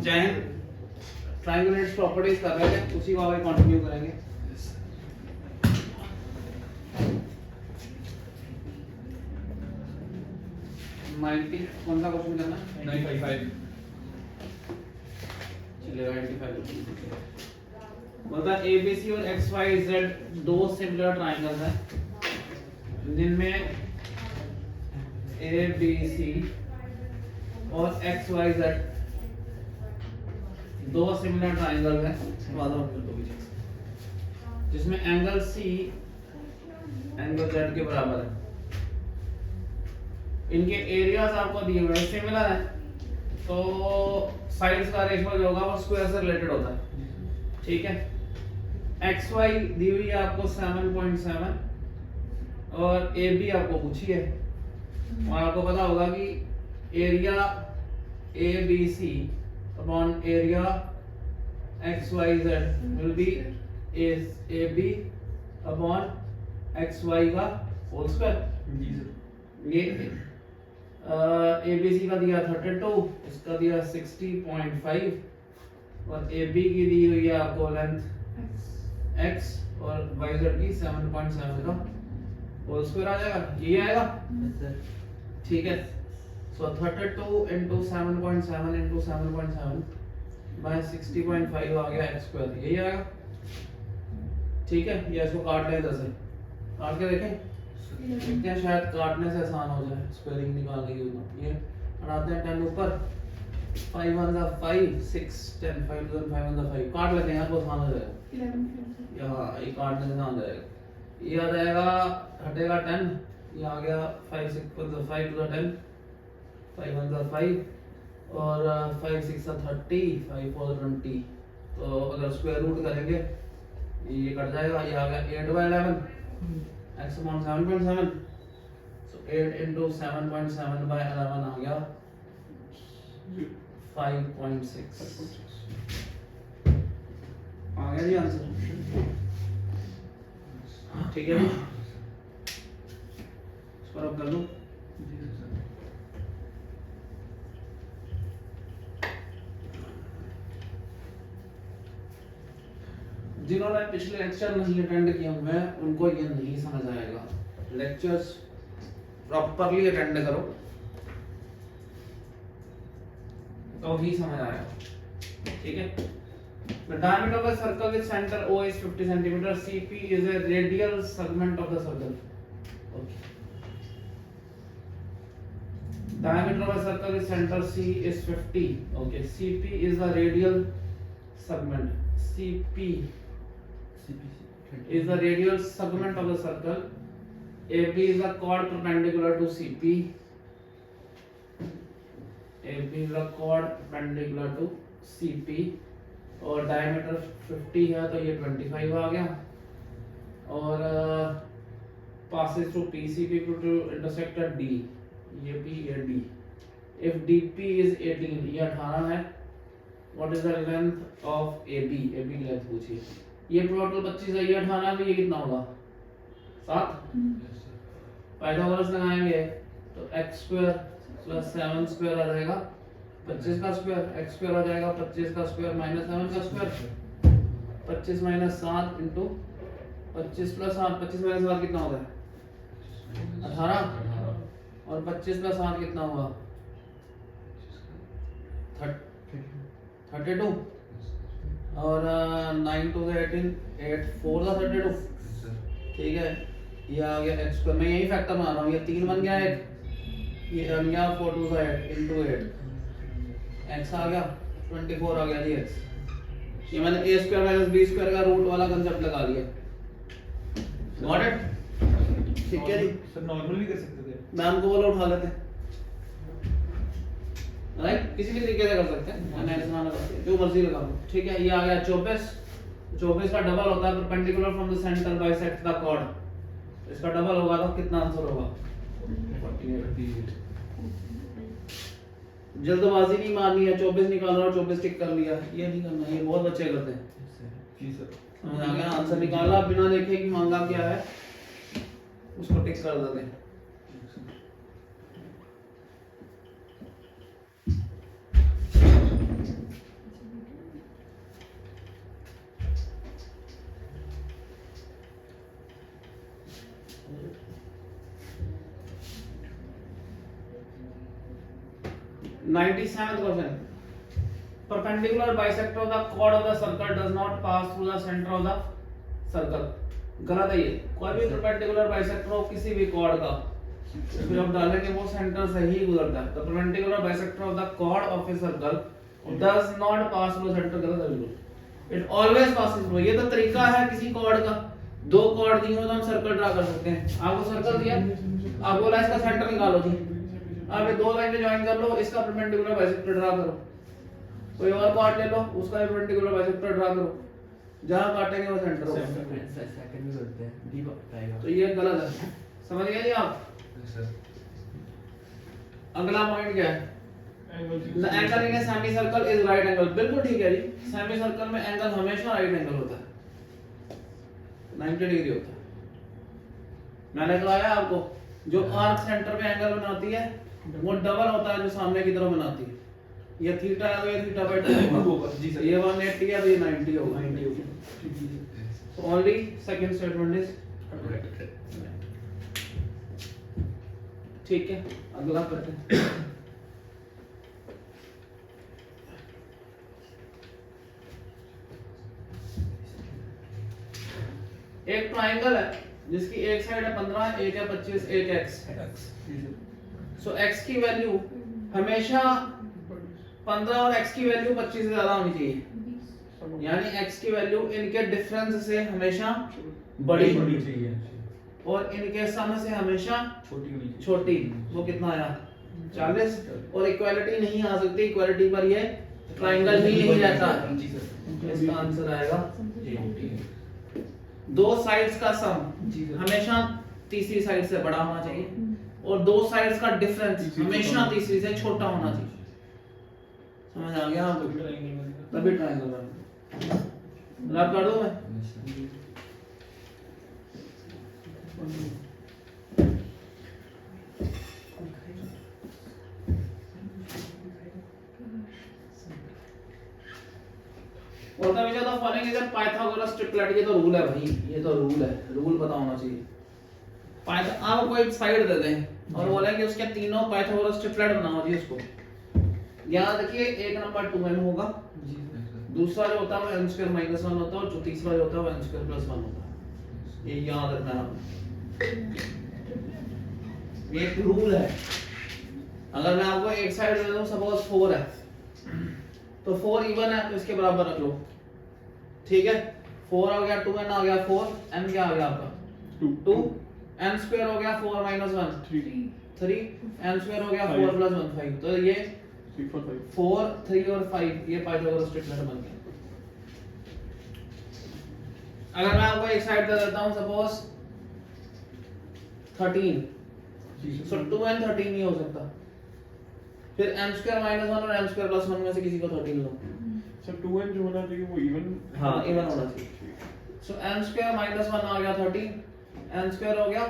Jain ट्रायंगुलेट properties कर रहे थे, उसी को आगे कंटिन्यू करेंगे। कौन सा क्वेश्चन करना है? 955 चलेगा। 95 मतलब ABC और XYZ दो सिमिलर ट्रायंगल्स हैं जिनमें ABC और XYZ दो सिमिलर ट्रायंगल हैं जिसमें एंगल C एंगल Z के बराबर है। इनके एरियाज आपको दिए हुए हैं, सिमिलर है, तो साइड्स का रेशियो जो होगा वो स्क्वायर से रिलेटेड होता है, ठीक है। XY दी हुई है आपको 7.7 और AB आपको पूछी है, और आपको पता होगा कि area ABC upon area XYZ will be AB upon XY का होल स्क्वायर। जी सर। ये ABC का दिया 32, इसका दिया 60.5 और AB की दी हुई है आपको लेंथ X और YZ की 7.7 का होल स्क्वायर आ जाएगा, ये आएगा, ठीक है। सो 32 into 7.7 into 7.7 बाय 60.5 आ गया x स्क्वायर, यही आएगा, ठीक है। ये इसको काट लें, इधर से काट के देखें, देखते हैं शायद काटने से आसान हो जाए स्क्वायरिंग निकालने की। ये हटाते हैं 10 ऊपर, 5 1 जा 5 6 10 5 2 5 1 जा 5, काट लेते हैं, आपको आसान हो जाएगा। यहाँ ये काटने से आसान हो जाएगा, ये आ जाएगा, हटेगा 10, ये आ गया 5 6 1 जा 5 2 10 5 1 जा 5 और 5 6 जा 30 5 4 20, तो अगर स्क्वायर रूट करेंगे ये कट जाएगा, ये आ गया 8/11 x upon 7.7, so 8 into 7.7 by 11 आ गया 5.6 आ गया जी आंसर, ठीक है जी। इसको अब कर लो। जिन्होंने पिछले लेक्चर नहीं अटेंड किए हुए हैं उनको ये नहीं समझ आएगा, लेक्चर्स प्रॉपरली अटेंड करो तो ही समझ आएगा, ठीक है। The diameter of a circle with center O is 50 cm. CP is a radial segment of the circle. Okay. Diameter of a circle with center C is 50. Okay. CP is the radial segment. CP is the radial segment of the circle. AB is the chord perpendicular to CP. AB is the chord perpendicular to CP और diameter 50 है तो ये 25 आ गया, और passes through PCP to intersect at D, ये P ये D. If DP is 18, ये 18 है, what is the length of AB? AB की लेंथ पूछिए, ये टोटल 25 है, ये 18 है, तो ये कितना होगा 7। पाइथागोरस लगाएंगे तो x स्क्वायर प्लस 7 स्क्वायर आ जाएगा 25 का स्क्वायर, x स्क्वायर आ जाएगा 25 का स्क्वायर माइनस 7 का square, 25 minus 7 into 25 plus 7, 25 minus 7 कितना होगा 18 और 25 प्लस 7 कितना होगा 32 और 9 2 18 8 4 का 32, ठीक है। ये आ गया x स्क्वायर, मैं यही फैक्टर बना रहा हूँ, ये 3 बन गया, ये बन गया 4 2 8 इनटू 8, x आ गया 24 आ गया जी x। ये मैंने a square minus b square का रूट वाला कंसेप्ट लगा लिया, गॉट इट, ठीक है जी। सर नॉर्मल भी कर सकते थे, मैम को बोलो उठा लेते हैं, राइट, किसी भी तरीके से कर सकते हैं, मैंने जो मर्जी लगा लो, ठीक है। ये आ गया 24 का डबल होता है perpendicular from the centre bisect the chord, इसका डबल होगा तो कितना आंसर होगा 48। जल्दबाजी नहीं मारनी है, 24 निकालना और 24 टिक कर लिया, ये नहीं करना, ये बहुत बच्चे करते हैं। जी सर, समझ आ गया, आंसर निकाला बिना देखे कि मांगा क्या है, उसको टिक कर देते हैं। 97th question, perpendicular bisector of the chord of the circle does not pass through the center of the circle। गलत है ये, कोई भी perpendicular bisector हो किसी भी chord का, फिर आप डालेंगे वो सेंटर से ही गुजरता है। The perpendicular bisector of the chord of a circle does not pass through the center, गलत है बिल्कुल, it always passes through। ये तो तरीका है किसी chord का, दो chord दिए हो तो हम सर्कल ड्रा कर सकते हैं। आपको सर्कल दिया, आप बोला इसका सेंटर निकालो जी, आप ये दो लाइनें ज्वाइन कर लो, इसका परपेंडिकुलर बाइसेक्टर ड्रा करो, कोई और पार्ट ले लो, उसका परपेंडिकुलर बाइसेक्टर ड्रा करो, जहां काटेंगे वो सेंटर होगा। सेकंड में करते हैं, डी बताएगा। तो ये गलत है, समझ गए जी आप? सर अगला पॉइंट क्या है? The angle in a semi circle is right angle. बिल्कुल ठीक है जी, सेमी सर्कल में एंगल हमेशा राइट एंगल होता है, 90 डिग्री होता है। मैंने बताया आपको, जो आर्क सेंटर पे एंगल बनाती है वो डबल होता है जो सामने की तरफ बनाती है। ये थीटा है तो ये थीटा बाय 2 होगा जी सर। ये 180 है तो ये 90 होगा, 90 होगा। So only second statement is correct. ठीक है, अगला करते हैं। एक ट्रायंगल है जिसकी एक साइड है 15, एक है 25, एक x। सो x की वैल्यू हमेशा 15 और x की वैल्यू 25 से ज्यादा होनी चाहिए, यानी x की वैल्यू इनके डिफरेंस से हमेशा बड़ी होनी चाहिए और इनके सम से हमेशा छोटी होनी चाहिए। छोटी। वो कितना आया? 40। और इक्वालिटी नहीं आ सकती, इक्वालिटी पर ये ट्रायंगल ही नहीं रहता। जी सर, इसका आंसर आएगा दो साइड्स का सम हमेशा तीसरी साइड से बड़ा होना चाहिए और दो साइड्स का डिफरेंस हमेशा तीसरी से छोटा होना चाहिए। समझ आ गया आपको? तभी ट्रायंगल बनेगा। रब कर दूं मैं? और तभी ज्यादा फॉलोइंग इधर पाइथागोरस ट्रिपलेट, ये तो रूल है भाई, ये तो रूल है, रूल पता होना चाहिए। आपको एक साइड दे दें और बोले कि उसके तीनों पाइथागोरस ट्रिपलेट बनाओ जी उसको। यहाँ देखिए एक नंबर 2n होगा, दूसरा जो होता है वो n² - 1 होता है और जो तीसरा जो होता है वो n² + 1 होता है। ये याद रखना है आपको, ये एक रूल है। अगर मैं आपको एक साइड दे दूं, सपोज 4 है तो 4 इवन है तो इसके बराबर रख लो, ठीक है। 4 आ गया, 2n आ गया, 4 n क्या आ गया आपका 2, n² हो गया 4 - 1 3 n² हो गया 4 + 1 5। तो ये 4 3 और 5 ये पाइथागोरस ट्रिपलेट बन गया। अगर मैं आपको एक साइड दे देता हूं सपोज 13, सो 2n 13 नहीं हो सकता, फिर n² - 1 और n² + 1 में से किसी को 13 लो। सर 2n जो होना चाहिए वो इवन, हाँ इवन होना चाहिए। सो n² - 1 आ गया 13, n² हो गया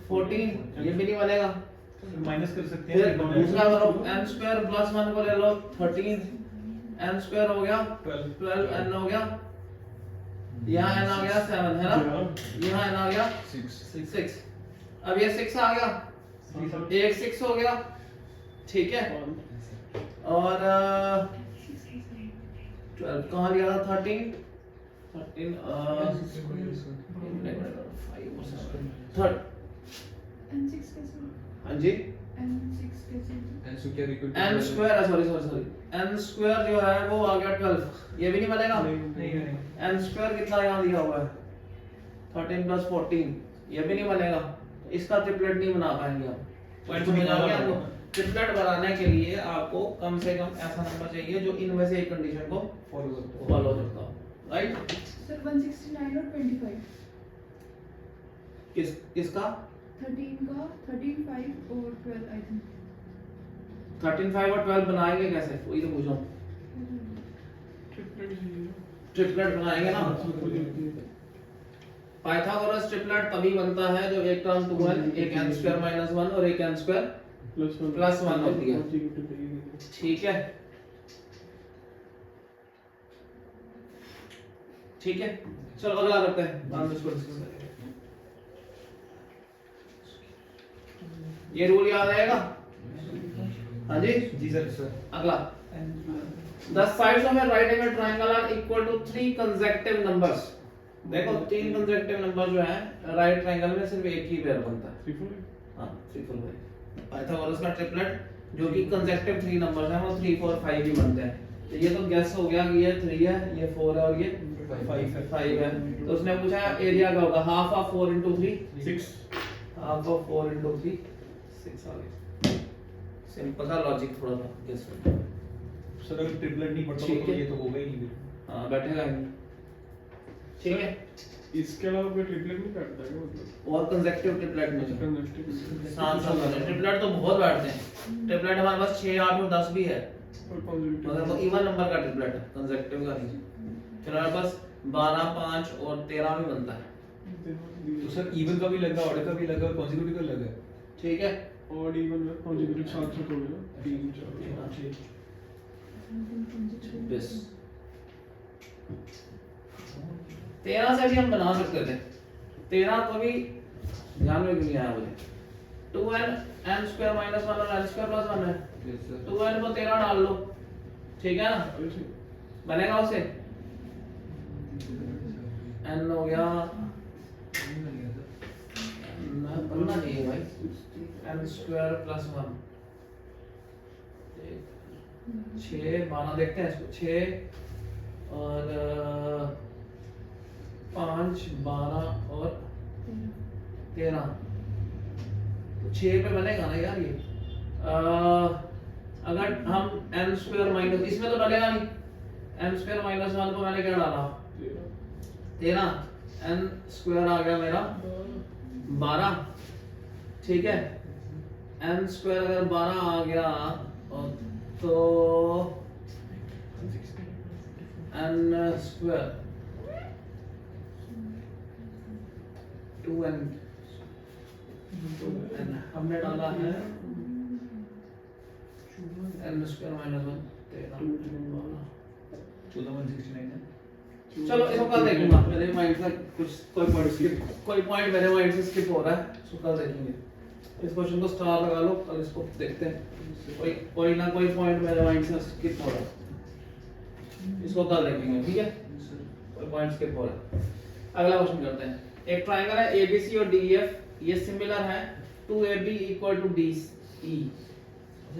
14, ये भी नहीं बनेगा, माइनस कर सकते फिर हैं। दूसरा करो n² + 1 को ले लो 13, n² हो गया 12, n हो गया, यहाँ n आ गया 7 है ना, यहाँ n आ गया 6। अब ये 6 आ गया, एक 6 हो गया, ठीक है। और 12 कहाँ लिया था? 13 थर्ड हाँ जी n² सॉरी n² जो है वो आ गया 12, ये भी नहीं बनेगा। n² कितना यहाँ दिया हुआ है 13 + 14, ये भी नहीं बनेगा। इसका ट्रिपलेट नहीं बना पाएंगे हम। पॉइंट समझ आ गया आपको? ट्रिपलेट बनाने के लिए आपको कम से कम ऐसा नंबर चाहिए जो इनमें से एक कंडीशन को फॉलो करता हो, राइट? सर 169 और 25 किसका 13 का 13 5 और 12 आई थिंक 13 5 और 12 बनाएंगे कैसे? वही तो पूछ रहा हूँ। ट्रिपलेट बनाएंगे ना, पाइथागोरस ट्रिपलेट तभी बनता है जब एक टर्म 2n, एक n² - 1 और एक n² + 1 होती है, ठीक है। ठीक है, चलो अगला करते हैं, बाद में इसको डिस्कस करेंगे। ये रूल याद रहेगा? हाँ जी जी सर अगला the sides of a right angle triangle are equal to 3 consecutive numbers देखो 3 consecutive नंबर जो है राइट ट्रायंगल में सिर्फ एक ही पेयर बनता है ट्रिपल हाँ ट्रिपल पाइथागोरस का ट्रिपलेट जो कि कंसेक्टिव 3 नंबर्स हैं वो 3 4 5 ही बनते हैं तो ये तो गैस हो गया कि ये 3 है ये 4 है और ये 5 है तो उसने पूछा एरिया क्या होगा half of 4 into 3 6 half of 4 into 3 6 आ गया सिंपल सा लॉजिक थोड़ा सा गेस करना सर अगर ट्रिपलेट नहीं पढ़ता ठीक तो है। ये तो होगा ही नहीं फिर हाँ बैठेगा ही नहीं। ठीक है इसके अलावा कोई ट्रिपलेट नहीं काटता है मतलब और कंसेक्टिव ट्रिपलेट में जो कंजक्टिव सात सात वाले ट्रिपलेट तो बहुत बैठते हैं ट्रिपलेट हमारे पास 6 8 और 10 भी है और मगर वो इवन नंबर का ट्रिपलेट है कंसेक्टिव का नहीं फिर हमारे पास 12 5 और 13 भी बनता है तो सर इवन का भी लगा ऑर्डर का भी लगा और कॉन्जिक्यूटिव का लगा ठीक है और इवन में कॉन्जिक्यूटिव साथ साथ हो गया 3 4 बस 13 से भी हम बना सकते थे 13 को भी ध्यान में क्यों नहीं आया मुझे 2n n स्क्वायर माइनस 1 और n स्क्वायर प्लस 1 है यस सर 2n को 13 डाल लो ठीक है ना बनेगा उससे n हो गया ना बनना चाहिए भाई n स्क्वायर प्लस 1 6 12 देखते हैं इसको 6 और 5 12 और 13 तो 6 पे बनेगा ना यार ये अगर हम n स्क्वायर माइनस इसमें तो डलेगा नहीं n स्क्वायर माइनस 1 को मैंने क्या डाला 13 n स्क्वायर आ गया मेरा 12 ठीक है n स्क्वायर अगर 12 आ गया तो n स्क्वायर 2n हमने डाला है n स्क्वायर माइनस 1 14 है चलो इसको कल देखूंगा मेरे माइंड से कुछ कोई पॉइंट मेरे माइंड से स्किप हो रहा है इसको कल देखेंगे इस क्वेश्चन को स्टार लगा लो कल इसको देखते हैं कोई ना कोई पॉइंट मेरे माइंड से स्किप हो रहा है इसको कल देखेंगे ठीक है कोई पॉइंट स्किप हो रहा है अगला क्वेश्चन करते हैं एक ट्रायंगल है ABC और DEF ये सिमिलर है 2AB equal to DE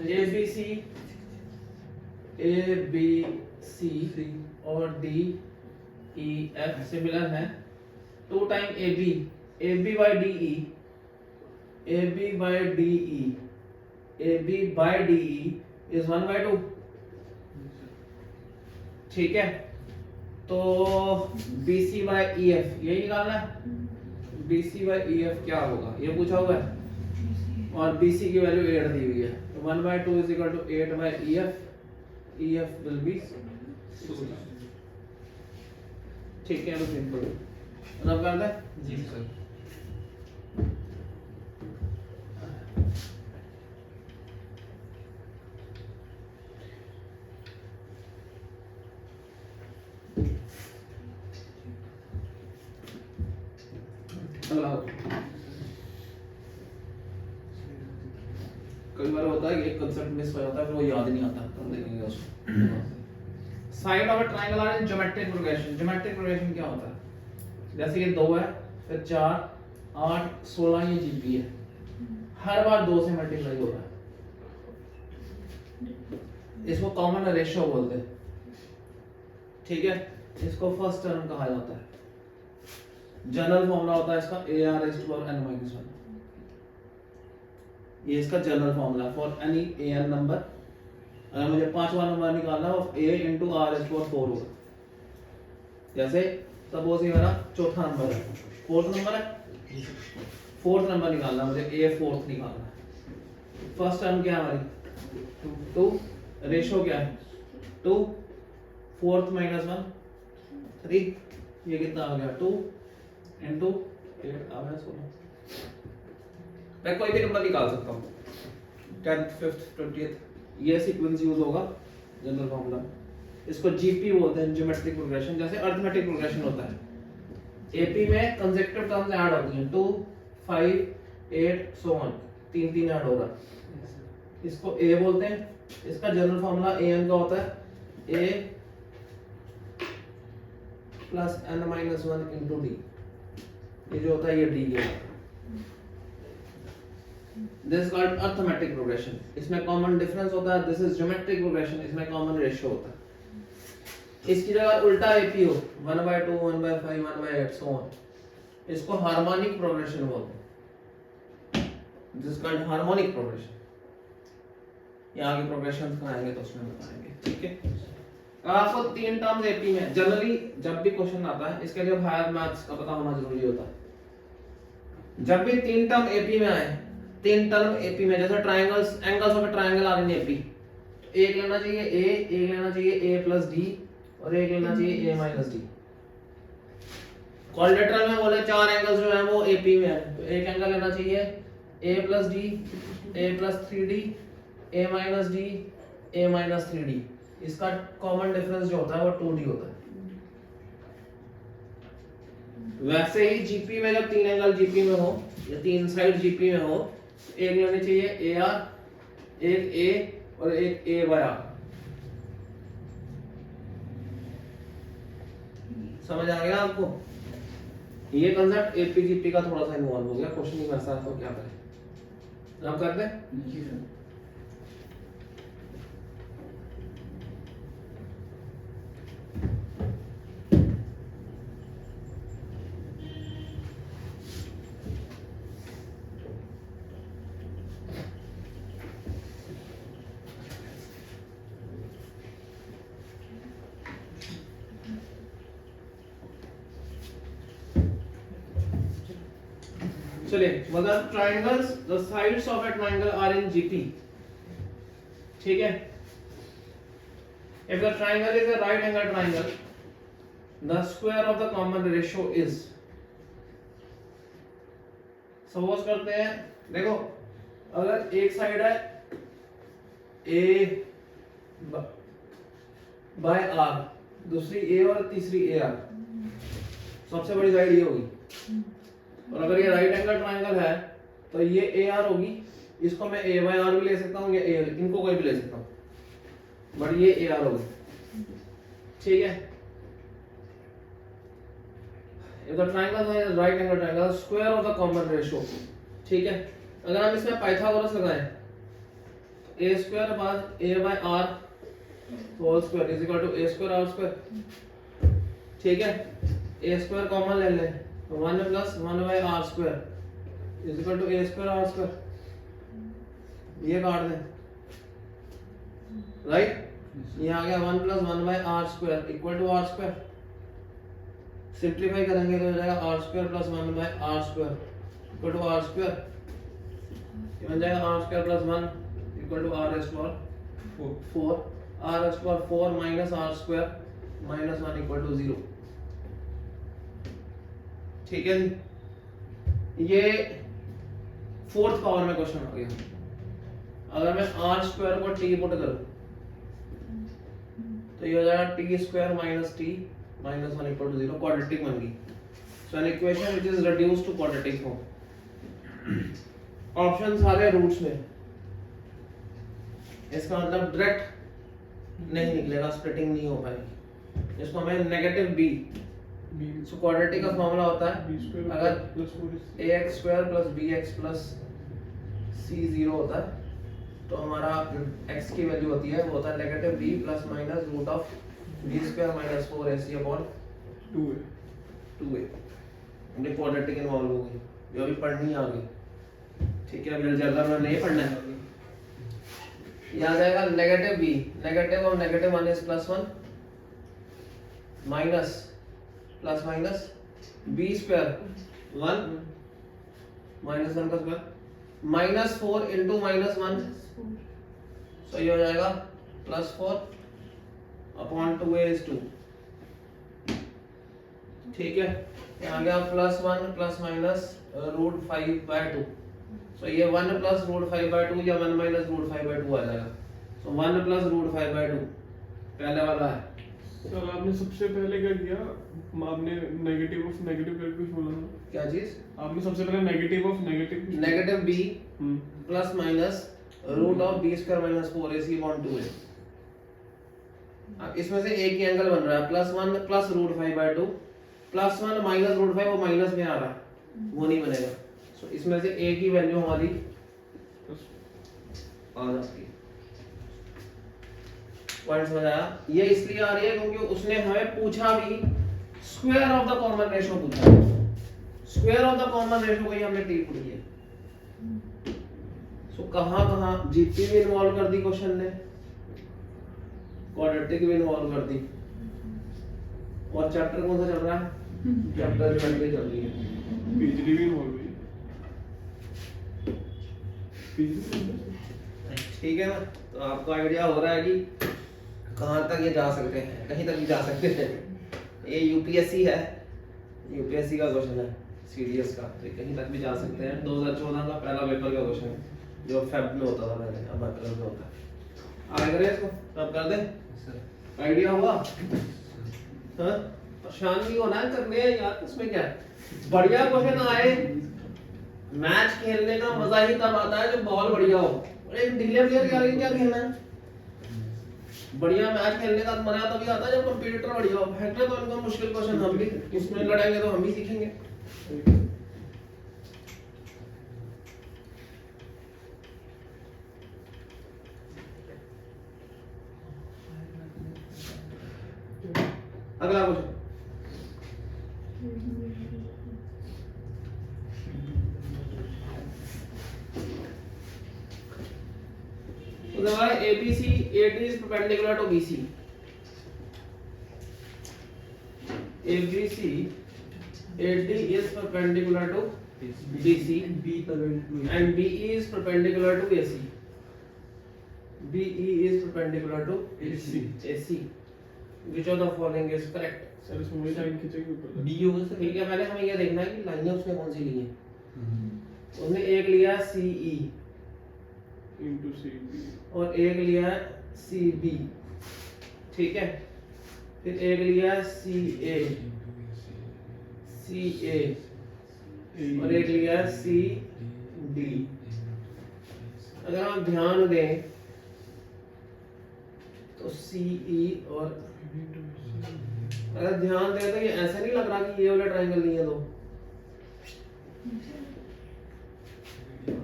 ABC और DEF सिमिलर है 2 time AB by DE AB by DE is 1 by 2 ठीक है तो BC by EF यही निकालना है BC by EF क्या होगा ये पूछा हुआ है और BC की वैल्यू 8 दी हुई है तो 1 by 2 is equal to 8 by EF will be ठीक है तो सिंपल रब कर दे जी सर अगला कई बार होता है एक कांसेप्ट मिस हो जाता है फिर वो याद नहीं आता हम देखेंगे उसको side of a triangle are in geometric progression क्या होता है जैसे ये 2 है फिर 4 8 16 ये जीपी है हर बार 2 से मल्टीप्लाई हो रहा है इसको कॉमन रेशियो बोलते हैं ठीक है इसको फर्स्ट टर्म कहा जाता है जनरल फॉर्मूला होता है इसका AR⁻n-1 ये इसका general formula for any an number अगर मुझे 5वां नंबर निकालना हो a into r⁴ होगा जैसे सपोज ये मेरा चौथा नंबर है फोर्थ नंबर है फोर्थ नंबर निकालना मुझे a फोर्थ निकालना है फर्स्ट टर्म क्या है हमारी 2 रेशियो क्या है 2 4th माइनस 1 3 ये कितना आ गया 2 into 8 आ गया 16 मैं कोई भी नंबर निकाल सकता हूँ 10th 5th 20th ये सीक्वेंस यूज होगा जनरल फॉर्मूला इसको जीपी बोलते हैं ज्योमेट्रिक प्रोग्रेशन जैसे अरिथमेटिक प्रोग्रेशन होता है एपी में कंसेक्टिव टर्म्स ऐड होती हैं 2 5 8 सो ऑन 3 3 ऐड होगा इसको a बोलते हैं, इसका जनरल फॉर्मूला an का होता है a plus n minus 1 into D, ये जो होता है ये d के this is called arithmetic progression. इसमें कॉमन डिफरेंस होता है, दिस इज ज्योमेट्रिक प्रोग्रेशन, इसमें कॉमन रेशियो होता है। इसकी जगह उल्टा एपी हो 1/2 1/5 1/8 सो ऑन, इसको हार्मोनिक प्रोग्रेशन बोलते हैं, this is called harmonic progression. ये आगे प्रोग्रेशन कराएंगे तो उसमें बताएंगे, ठीक है। आपको तीन टर्म्स एपी में जनरली जब भी क्वेश्चन आता है इसके लिए हायर मैथ्स का पता होना जरूरी होता है। जब भी तीन टर्म एपी में आए, तीन टर्म एपी में, जैसे triangles angles of a triangle are in AP, एक लेना चाहिए a, एक लेना चाहिए a प्लस d और एक लेना चाहिए a माइनस d। क्वाड्रिलेटरल में बोले चार एंगल्स जो है वो एपी में है, तो एक एंगल लेना चाहिए a plus d, a plus 3d, a minus d, a minus 3d। इसका कॉमन डिफरेंस जो होता है वो 2d होता है। वैसे ही जीपी में जब तीन एंगल जीपी में हो या तीन साइड जीपी में हो, एक लेनी चाहिए AR, एक A और एक A/R। समझ आ गया आपको? ये कंसेप्ट एपीजीपी का थोड़ा सा इन्वॉल्व हो गया, क्वेश्चन ही वैसा है तो क्या करें, आप कर दें। चलिए, मतलब triangles the sides of a triangle are in GP, ठीक है। If the triangle is a right angle triangle, the square of the common ratio is, suppose करते हैं, देखो अगर एक साइड है a बाय r, दूसरी a और तीसरी ar, सबसे बड़ी साइड ये होगी। और अगर ये राइट एंगल ट्रायंगल है तो ये AR होगी, इसको मैं A/R भी ले सकता हूँ या A, इनको कोई भी ले सकता हूँ, बट ये AR होगी, ठीक है। इफ द ट्रायंगल है right angle triangle, square of the common ratio, ठीक है। अगर हम इसमें पाइथागोरस लगाएं, a² बाद A/R whole square is equal to a²r², ठीक है। a² कॉमन ले लें, 1 plus 1/r² is equal to a²r², ये काट दें, राइट। ये आ गया 1 plus 1/r² equal to r²। Simplify करेंगे तो हो जाएगा r² plus 1/r² equal to r², ये बन जाएगा r² plus 1 equal to r⁴, r⁴ minus r² minus 1 equal to 0, ठीक है जी। ये फोर्थ पावर में क्वेश्चन आ गया। अगर मैं r² को t पुट करूं तो ये हो जाएगा t² minus t minus 1 equal to 0, quadratic बन गई। So an equation which is reduced to quadratic form. Option सारे रूट्स में, इसका मतलब डायरेक्ट नहीं निकलेगा, स्प्लिटिंग नहीं हो पाएगी। इसको हमें नेगेटिव b, सो क्वाड्रेटिक का फॉर्मूला होता है अगर ax² plus bx plus c0 होता है तो हमारा x की वैल्यू होती है, वो होता है negative b plus minus root of b² minus 4ac upon 2a। हमने क्वाड्रेटिक इन्वॉल्व हो गई, जो अभी पढ़नी है आगे, ठीक है। अभी अलजेब्रा में नहीं पढ़ना है। ये आ जाएगा नेगेटिव b, नेगेटिव और negative 1 is plus 1 minus plus minus b² 1 minus 1 का स्क्वायर माइनस 4 इंटू माइनस 1, सो ये हो जाएगा प्लस 4 अपॉन 2a इज 2, ठीक है। यहाँ गया प्लस 1 प्लस माइनस रूट 5/2, सो ये 1 प्लस रूट 5/2 या 1 माइनस रूट 5/2 आ जाएगा। सो 1 प्लस रूट 5/2 पहले वाला है। सर आपने सबसे पहले क्या किया, आपने नेगेटिव ऑफ नेगेटिव करके कुछ बोला ना, क्या चीज? आपने सबसे पहले negative of negative negative b plus minus root of B square minus 4ac upon 2a। अब इसमें से एक ही एंगल बन रहा है +1 प्लस √5/2 +1 माइनस √5 वो माइनस में आ रहा है वो नहीं बनेगा। सो इसमें से एक ही वैल्यू हमारी आ जाती है। पॉइंट समझ आया? ये इसलिए आ रही है क्योंकि उसने हमें पूछा भी square of the common ratio पूछा। Square of the common ratio को ही हमने टी पुट किया। सो कहां जीपी भी इन्वॉल्व कर दी क्वेश्चन ने, क्वाड्रेटिक भी इन्वॉल्व कर दी, और चैप्टर कौन सा चल रहा है? चैप्टर ज्योमेट्री चल रही है। बिजली भी इन्वॉल्व हुई। ठीक है ना? तो आपको आइडिया हो रहा है कि कहां तक ये जा सकते हैं, कहीं तक भी जा सकते हैं। ये यूपीएससी है, यूपीएससी का क्वेश्चन है सीडीएस का, तो कहीं तक भी जा सकते हैं। 2014 का पहला पेपर का क्वेश्चन है जो फेब में होता था पहले, अब अप्रैल में होता है। आगे करें इसको, अब कर दे। आइडिया हुआ? हाँ, परेशान नहीं होना है, करने हैं यार, उसमें क्या है। बढ़िया क्वेश्चन आए, मैच खेलने का मजा ही तब आता है जब बॉल बढ़िया हो। एक ढीले प्लेयर क्या खेलना है? बढ़िया मैच खेलने का मजा तभी आता है जब कंपटीटर बढ़िया हो। फेंकना तो इनका मुश्किल क्वेश्चन, हम भी उसमें लड़ेंगे तो हम भी सीखेंगे। अगला क्वेश्चन, तो हमारा ABC AD is perpendicular to BC। ABC AD is perpendicular to BC and BE is perpendicular to AC। BE is perpendicular to AC। Which of the following is correct? Sir इसमें वही line खींचेगी ऊपर। B होगा sir. ठीक है, पहले हमें ये देखना है कि लाइनें उसने कौन सी ली हैं। उसने एक लिया CE into CB और एक लिया CB, ठीक है, फिर एक लिया CA और एक लिया CD। अगर आप ध्यान दें तो CE और अगर ध्यान दें तो ये ऐसा नहीं लग रहा कि ये वाला ट्रायंगल नहीं है दो।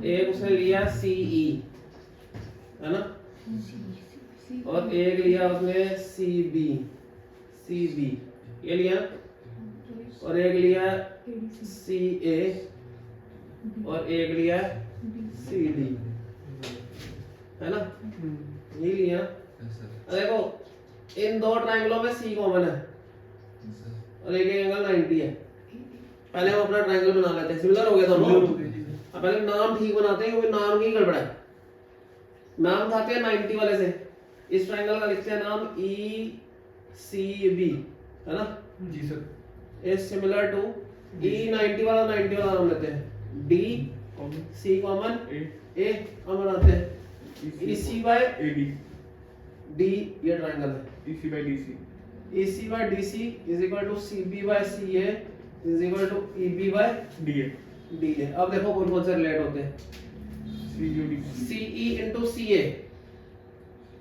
एक उसने लिया CE है ना, और एक लिया उसने CB ये लिया, और एक लिया CA और एक लिया CD है ना, ये लिया। देखो इन दो ट्रायंगलों में C कॉमन है और एक एंगल 90 है। पहले हम अपना ट्रायंगल बना लेते हैं, सिमिलर हो गया दोनों। अब पहले नाम ठीक बनाते हैं क्योंकि नाम की गड़बड़ है। नाम उठाते हैं 90 वाले से, इस ट्रायंगल का लिखते हैं नाम ECB है ना ji sir. Is similar to E90 वाला 90 वाला नाम लेते हैं, DC कॉमन A हम बनाते हैं EC by AD D, ये ट्रायंगल है। EC by DC EC by DC is equal to CB by CA is equal to EB by DA DA। अब देखो कौन कौन से रिलेट होते हैं। CUD CE into CA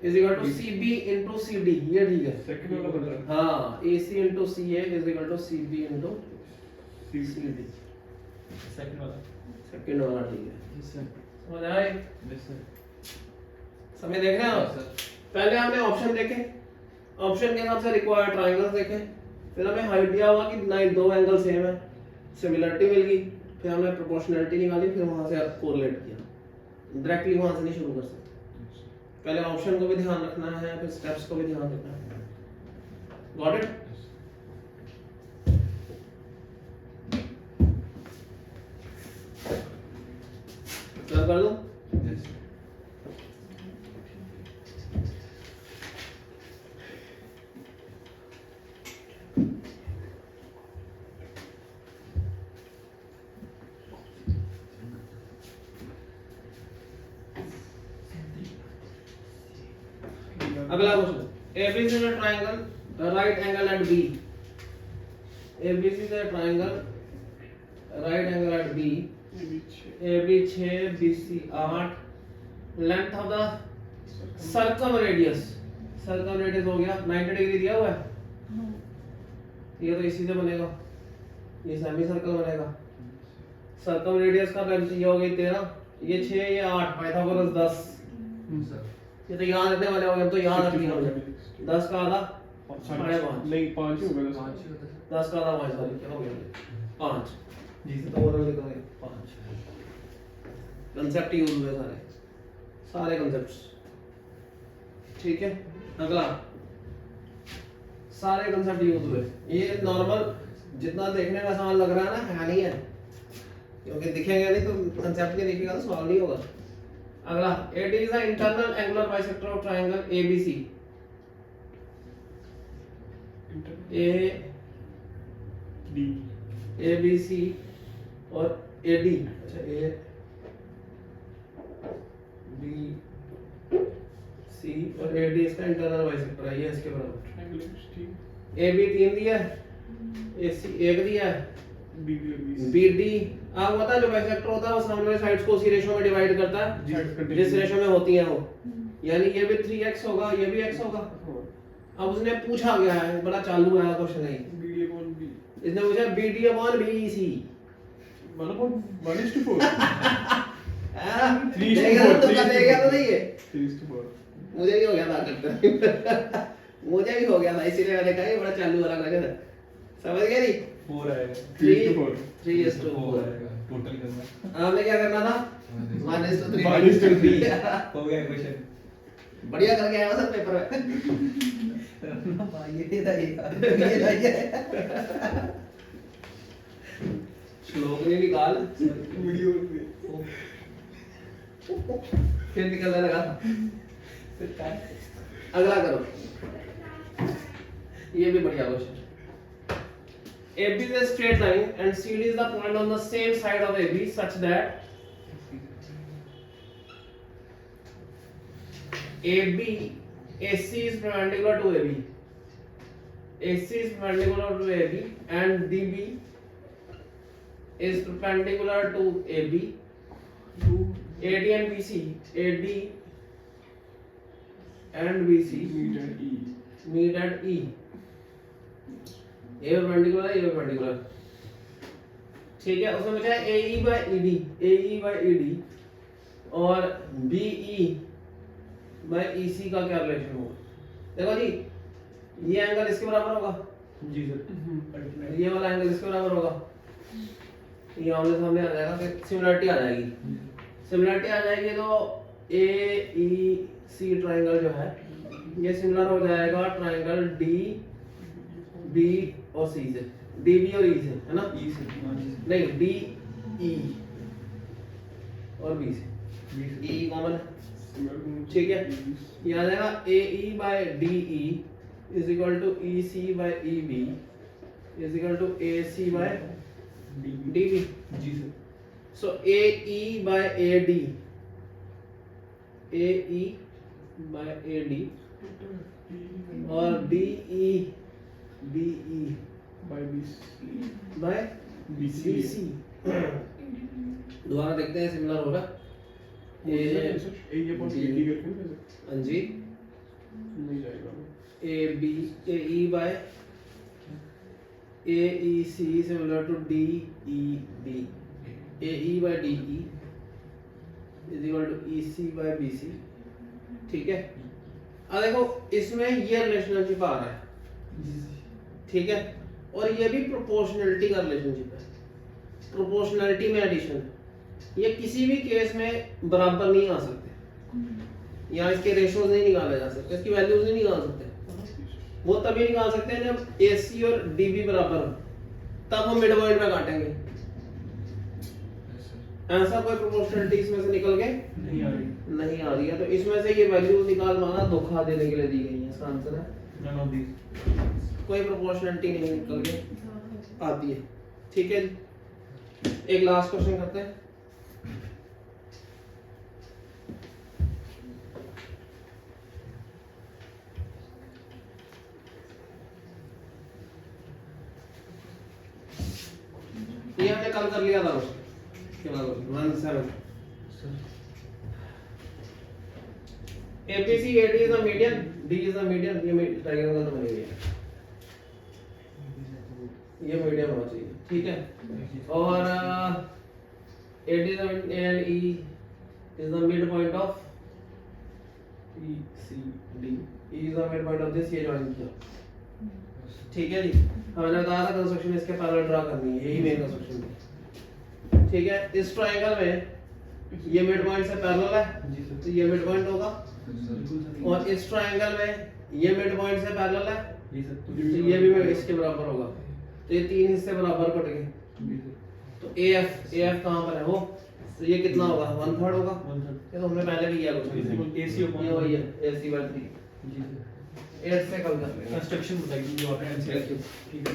is equal to CB into CD, ये ठीक है। सेकंड वाला बन रहा है। हाँ, AC into CA is equal to CB into CD। Second वाला। सेकंड वाला ठीक है। Yes sir. समझ आए? Yes sir. समय देख रहे हैं आप? पहले हमने ऑप्शन देखे, ऑप्शन के हिसाब से रिक्वायर्ड ट्रायंगल्स देखे, फिर हमें आइडिया हुआ कि नहीं दो एंगल सेम है, सिमिलरिटी मिल गई, फिर हमने प्रोपोर्शनैलिटी निकाली, फिर वहां से कोरिलेट किया। डायरेक्टली वहां से नहीं शुरू कर सकते, पहले ऑप्शन को भी ध्यान रखना है, फिर स्टेप्स को भी ध्यान रखना है। Got it? कर दो। Yes sir. अगला question, ABC is a triangle, right angle at B। ABC is a triangle, right angle at B। AB 6 BC 8 length of the circum radius हो गया 90 डिग्री दिया हुआ है, ये तो इसी से बनेगा, ये सेमी सर्कल बनेगा। सर्कम रेडियस का लेंथ ये हो गई 13, ये 6, ये 8, पाइथागोरस 10। ये तो याद रखने वाले हो गए, हम तो याद रखने वाले। 10 का आधा 5.5 नहीं 5 ही होगा 10 का आधा 5 क्या हो गया 5 जी सर। तो ओवरऑल लिखोगे 5। कंसेप्ट यूज हुए सारे कंसेप्ट्स, ठीक है। अगला सारे कंसेप्ट यूज हुए, ये नॉर्मल जितना देखने में आसान लग रहा है ना, है नहीं है, क्योंकि दिखेगा नहीं तो कंसेप्ट नहीं दिखेगा तो सॉल्व नहीं होगा। अगला, it is the internal angular bisector of triangle ABC. A D ABC और एडी, अच्छा ए बी सी और एडी इसका इंटरनल बाइसेक्टर है, ये इसके बराबर। ठीक एबी 3 दिया है, एसी 1 दिया है, बी बी और बी बीडी आपको पता है जो बाइसेक्टर होता है वो सामने वाली साइड्स को उसी रेशो में डिवाइड करता है जिस रेशो में होती है वो, यानी ये भी 3x होगा, ये भी x होगा। अब उसने पूछा गया है, बड़ा चालू है क्वेश्चन है, बी डी अपॉन बी इसने पूछा BD upon BC। 1:4 देखा तो तुमका देगा तो नहीं है, 3:4 मुझे भी हो गया था करते मुझे भी हो गया था, इसीलिए मैंने कहा ये बड़ा चालू वाला क्वेश्चन है, समझ गए नहीं। 4 आएगा, 3:4 आएगा टोटल करना। आपने क्या करना था -3 हो गया क्वेश्चन। बढ़िया करके आया सर पेपर में भाई ये लाइए श्लोक ने निकाल वीडियो फिर निकलने लगा। अगला करो, ये भी बढ़िया question. AB is a straight line and CD is the point on the same side of AB such that AC is perpendicular to AB. AC is perpendicular to AB and DB is perpendicular to AB. AD and BC, AD and BC meet at E. ये perpendicular है, ये perpendicular, ठीक है। उसमें बचा है AE by ED और BE by EC का क्या रिलेशन होगा। देखो जी, ये एंगल इसके बराबर होगा, जी सर। ये वाला एंगल इसके बराबर होगा, ये आमने सामने आ जाएगा, फिर सिमिलरिटी आ जाएगी। सिमिलरिटी आ जाएगी तो AEC ट्रायंगल जो है ये सिमिलर हो जाएगा ट्रायंगल DB और C से, DB और E से, है ना। ई से नहीं, DE और B से, E कॉमन है, ठीक है। ये आ जाएगा AE by DE is equal to EC by EB is equal to AC by DB। जी sir. So AE by AD और BE by BC। दोबारा देखते हैं सिमिलर हो रहा ये अपॉन डी करके हाँ जी। नहीं जाएगा AE by AEC similar to DEB, AE by DE is equal to EC by BC, ठीक है। अब देखो इसमें ये रिलेशनशिप आ रहा है, ठीक है, और ये भी प्रोपोर्शनलिटी का रिलेशनशिप है, प्रोपोर्शनलिटी में एडिशन, ये किसी भी केस में बराबर नहीं आ सकते, यहाँ इसके रेशोज नहीं निकाले जा सकते, इसकी वैल्यूज नहीं निकाल सकते। वो तभी निकाल सकते हैं जब AC और DB बराबर हो, तब हम मिड पॉइंट में काटेंगे। ऐसा कोई प्रोपोर्शनलिटी इसमें से निकल के नहीं आ रही है, तो इसमें से ये वैल्यू निकाल पाना धोखा देने के लिए दी गई है। इसका आंसर है नन ऑफ दीस। कोई प्रोपोर्शनलिटी नहीं निकल के आती है, ठीक है जी। एक लास्ट क्वेश्चन करते हैं। ये हमने कल कर लिया था, 17 ABC AD is the median, D is the median, ये डायग्राम तो बनी हुई है, ये मीडियन होना चाहिए, ठीक है। और AD and E is the midpoint of ECD, E is the midpoint of this, ये ज्वाइन किया, ठीक है जी। हमने बताया था कंस्ट्रक्शन इसके पैरेलल ड्रा करनी है, यही मेन कंस्ट्रक्शन है, ठीक है। इस ट्रायंगल में ये मिड पॉइंट से पैरेलल है जी सर। तो ये मिड पॉइंट होगा, और इस ट्रायंगल में ये मिड पॉइंट से पैरेलल है जी सर। तो ये भी इसके बराबर होगा, तो ये तीन हिस्से बराबर कट गए। जी सर। तो AF कहाँ पर है वो, तो ये कितना होगा 1/3 होगा, 1/3 ये तो हमने पहले भी किया कुछ AC upon ये वही है AC/3, जी सर। 8 से कम कर लेंगे। कंस्ट्रक्शन बताइए जो आपने आंसर Thank you. ठीक है।